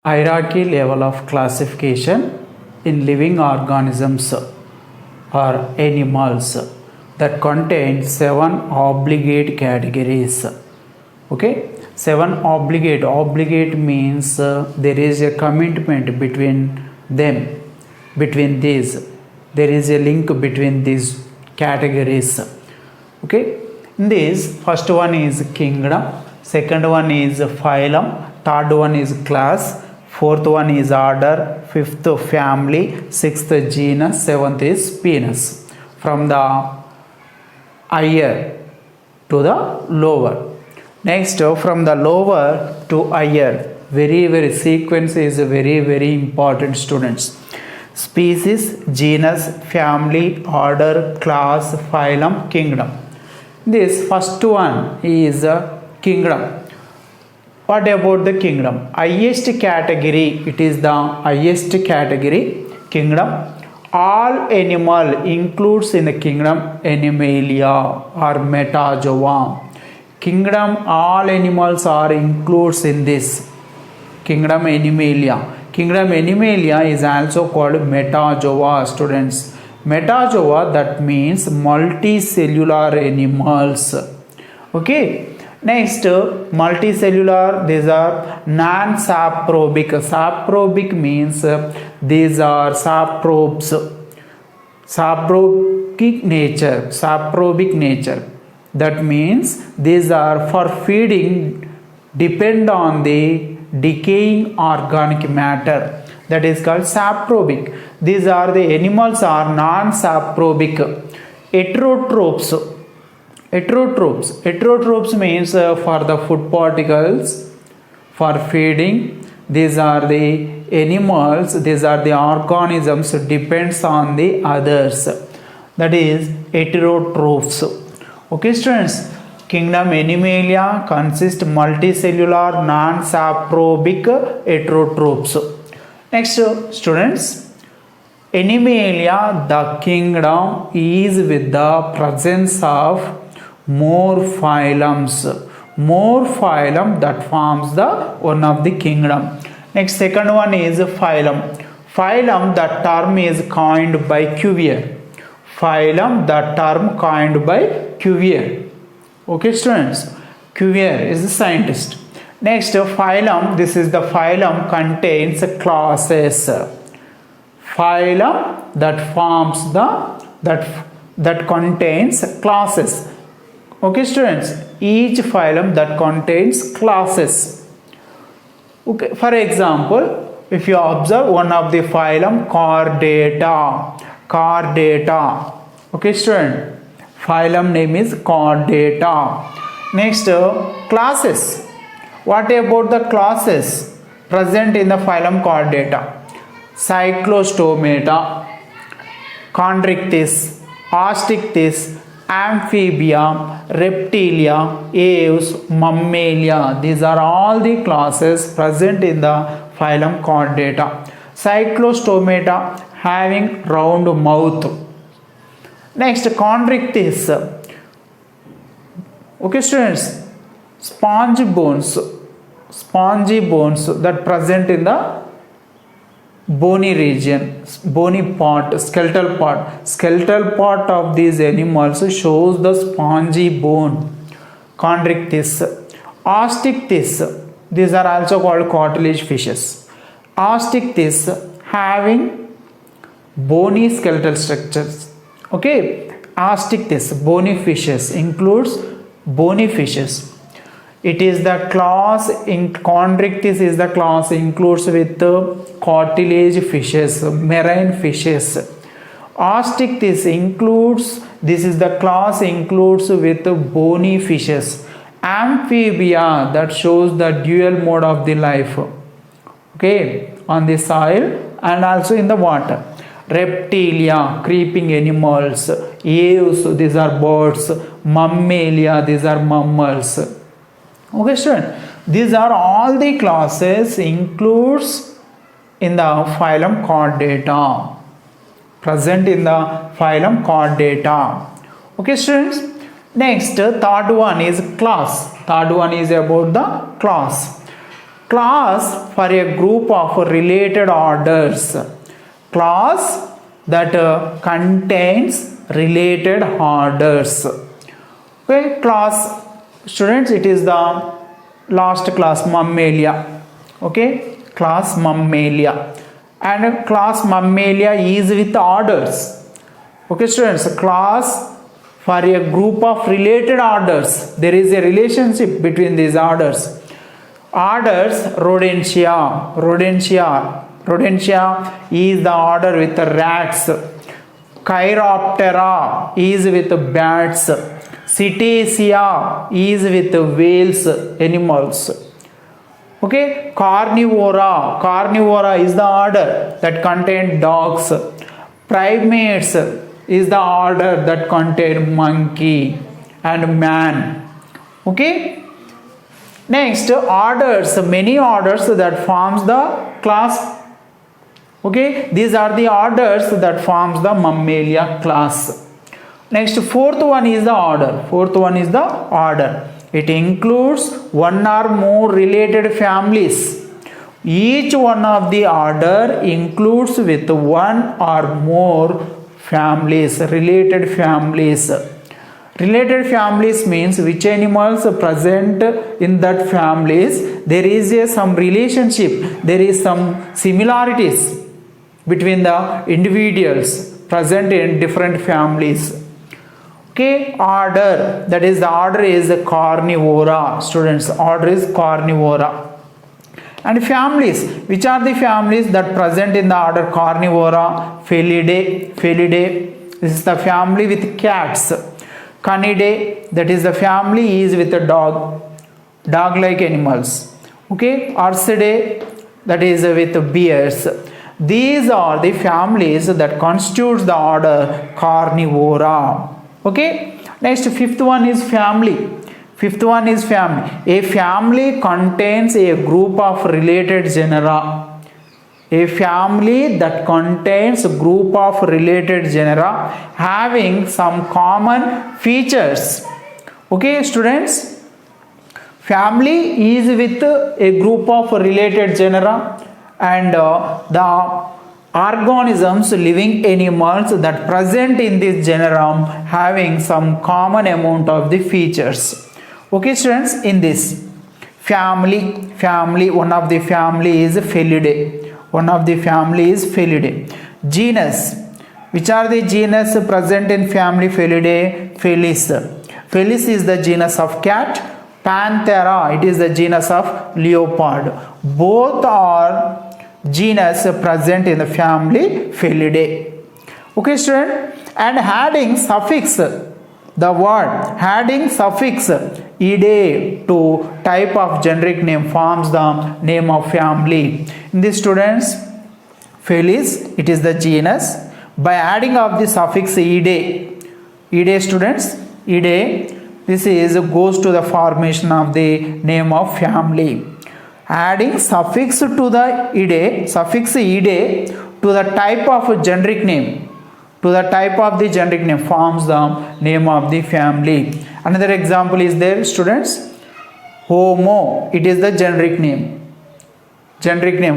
Hierarchy level of classification in living organisms or animals that contain seven obligate categories. Okay, seven obligate means there is a commitment between them, between these, there is a link between these categories. Okay, in this first one is kingdom, second one is phylum, third one is class, fourth one is order, fifth family, sixth genus, seventh is genus. From the higher to the lower. Next, from the lower to higher, very sequence is very important, students. Species, genus, family, order, class, phylum, kingdom. This first one is kingdom. What about the kingdom? Highest category, it is the highest category, kingdom. All animal includes in the kingdom Animalia or Metazoa. Kingdom, all animals are includes in this kingdom Animalia. Kingdom Animalia is also called Metazoa, students. Metazoa, that means multicellular animals. Okay. Next, multicellular, these are non-saprobic. Saprobic means these are saprobes. Saprobic nature. That means these are for feeding, depend on the decaying organic matter. That is called saprobic. These are the animals are non-saprobic. Heterotrophs means for the food particles, for feeding. These are the animals, these are the organisms depends on the others. That is heterotrophs. Okay, students. Kingdom Animalia consists multicellular non-saprobic heterotrophs. Next, students. Animalia, the kingdom is with the presence of more phylums that forms the one of the kingdom. Next, second one is phylum. Phylum, the term is coined by Cuvier. Phylum, the term coined by Cuvier. Okay, students. Cuvier is the scientist. Next, phylum, this is the phylum contains classes. Phylum that forms the that contains classes. Okay, students, each phylum that contains classes. Okay, for example, if you observe one of the phylum Chordata. Okay, student, phylum name is Chordata. Next, classes. What about the classes present in the phylum Chordata? Cyclostomata, Chondrichthyes, Osteichthyes, Amphibia, Reptilia, Aves, Mammalia. These are all the classes present in the phylum Chordata. Cyclostomata having round mouth. Next, Chondrichthyes. Okay, students, spongy bones that present in the bony region, bony part, skeletal part of these animals shows the spongy bone. Chondrichthyes. Osteichthyes, these are also called cartilage fishes. Osteichthyes having bony skeletal structures. Okay, Osteichthyes, bony fishes, includes bony fishes. It is the class in Chondrichthyes is the class includes with cartilage fishes, marine fishes. Osteichthyes includes, this is the class includes with bony fishes. Amphibia, that shows the dual mode of the life. Okay, on the soil and also in the water. Reptilia, creeping animals. Aves, these are birds. Mammalia, these are mammals. Okay, student, these are all the classes includes in the phylum Chordata, present in the phylum Chordata. Okay, students. Next, third one is class. Third one is about the class. Class for a group of related orders. Class that contains related orders. Okay, class, students, it is the last class, Mammalia. Okay, class Mammalia, and class Mammalia is with orders. Okay, students, class for a group of related orders, there is a relationship between these orders. Orders, Rodentia. Rodentia is the order with the rats. Chiroptera is with bats. Cetacea is with whales, animals. Okay, Carnivora is the order that contains dogs. Primates is the order that contains monkey and man. Okay, next, orders, many orders that forms the class. Okay, these are the orders that forms the Mammalia class. Next, fourth one is the order. It includes one or more related families. Each one of the order includes with one or more families, related families. Related families means which animals present in that families, there is some relationship, there is some similarities between the individuals present in different families. Okay, order, that is the order is Carnivora. Students, order is Carnivora. And families, which are the families that present in the order Carnivora? Felidae, this is the family with cats. Canidae, that is the family is with a dog like animals. Okay, Ursidae, that is with bears. These are the families that constitutes the order Carnivora. Okay, next, fifth one is family. A family contains a group of related genera. A family that contains a group of related genera having some common features. Okay, students, family is with a group of related genera, and the organisms, living animals that present in this genera having some common amount of the features. Okay, students, in this family, one of the family is Felidae. Genus, which are the genus present in family Felidae? Felis is the genus of cat. Panthera, it is the genus of leopard. Both are genus present in the family Felidae. Okay, student, and adding suffix, the word adding suffix ide to type of generic name forms the name of family. In this, students, Felis, it is the genus. By adding of the suffix ide, students, this is goes to the formation of the name of family. Adding suffix to the ide to the type of generic name, forms the name of the family. Another example is there, students. Homo, it is the generic name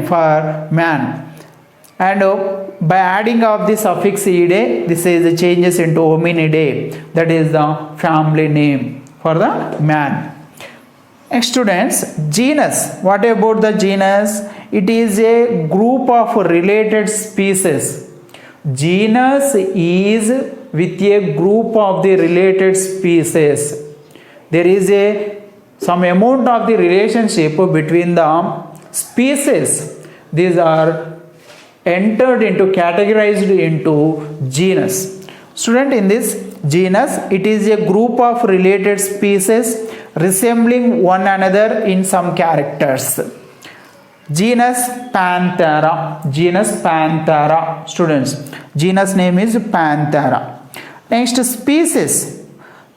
for man, and by adding of the suffix ide, this is changes into hominidae, that is the family name for the man. Next, students, genus. What about the genus? It is a group of related species. Genus is with a group of the related species. There is some amount of the relationship between the species. These are entered into, categorized into genus. Student, in this genus, it is a group of related species resembling one another in some characters. Genus Panthera. Students, genus name is Panthera. Next, species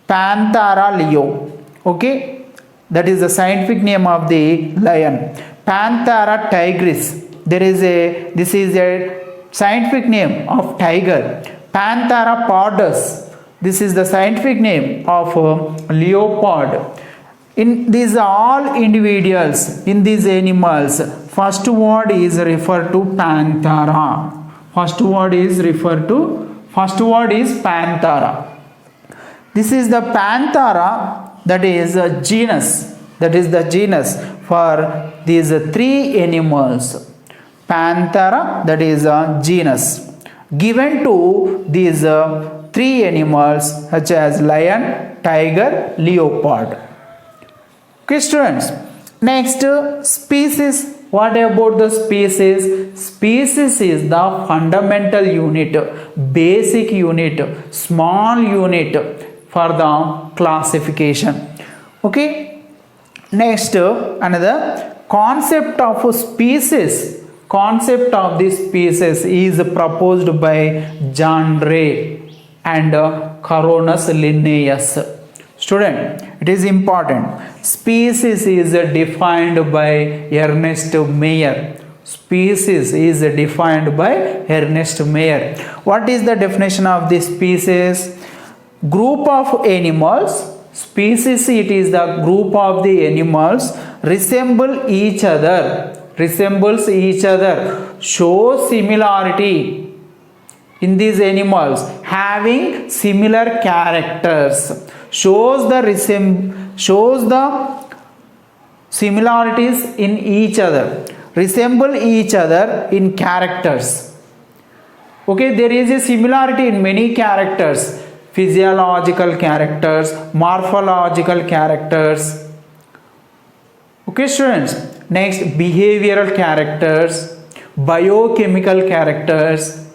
Panthera leo. Okay, that is the scientific name of the lion. Panthera tigris, this is a scientific name of tiger. Panthera pardus, this is the scientific name of leopard. In these all individuals, in these animals, first word is referred to Panthera. First word is Panthera. This is the Panthera, that is a genus. That is the genus for these three animals. Panthera, that is a genus given to these three animals such as lion, tiger, leopard. Okay, students. Next, species. What about the species? Species is the fundamental unit, basic unit, small unit for the classification. Okay. Next, another concept of species. Concept of this species is proposed by John Ray and Carolus Linnaeus. Student, it is important. Species is defined by Ernest Mayr. Species is defined by Ernest Mayr. What is the definition of this species? Group of animals. Species, it is the group of the animals resembles each other, show similarity in these animals, having similar characters, shows the similarities in each other, resemble each other in characters. Okay, there is a similarity in many characters, physiological characters, morphological characters. Okay, students. Next, behavioral characters, biochemical characters.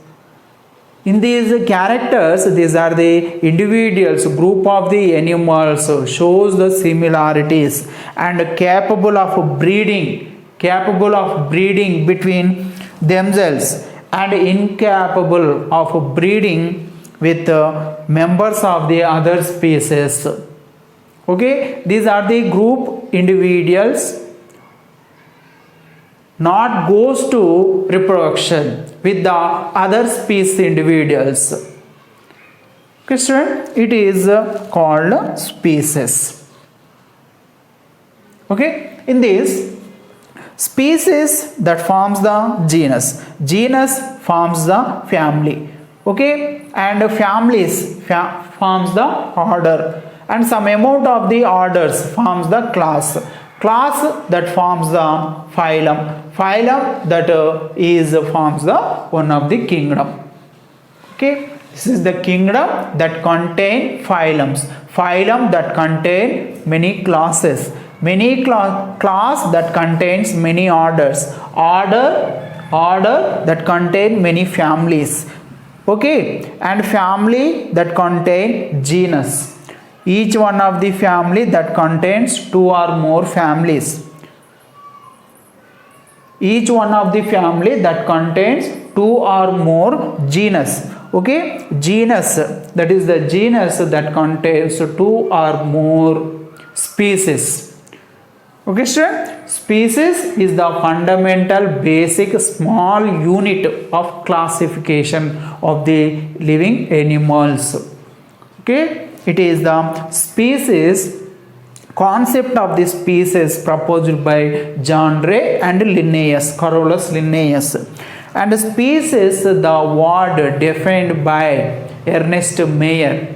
In these characters, these are the individuals, group of the animals, shows the similarities and capable of breeding between themselves and incapable of breeding with members of the other species. Okay, these are the group individuals not goes to reproduction with the other species individuals. Okay, student, it is called species. Okay, in this species that forms the genus, genus forms the family. Okay, and families forms the order, and some amount of the orders forms the class that forms the phylum that forms the one of the kingdom. Okay, this is the kingdom that contain phylum that contain many classes, class that contains many orders, order that contain many families. Okay, and family that contain genus, each one of the family that contains two or more families, each one of the family that contains two or more genus. Okay, genus, that is the genus that contains two or more species. Okay, sir, species is the fundamental basic small unit of classification of the living animals. Okay, it is the species, concept of the species proposed by John Ray and Linnaeus, Carolus Linnaeus. And species, the word defined by Ernest Mayr.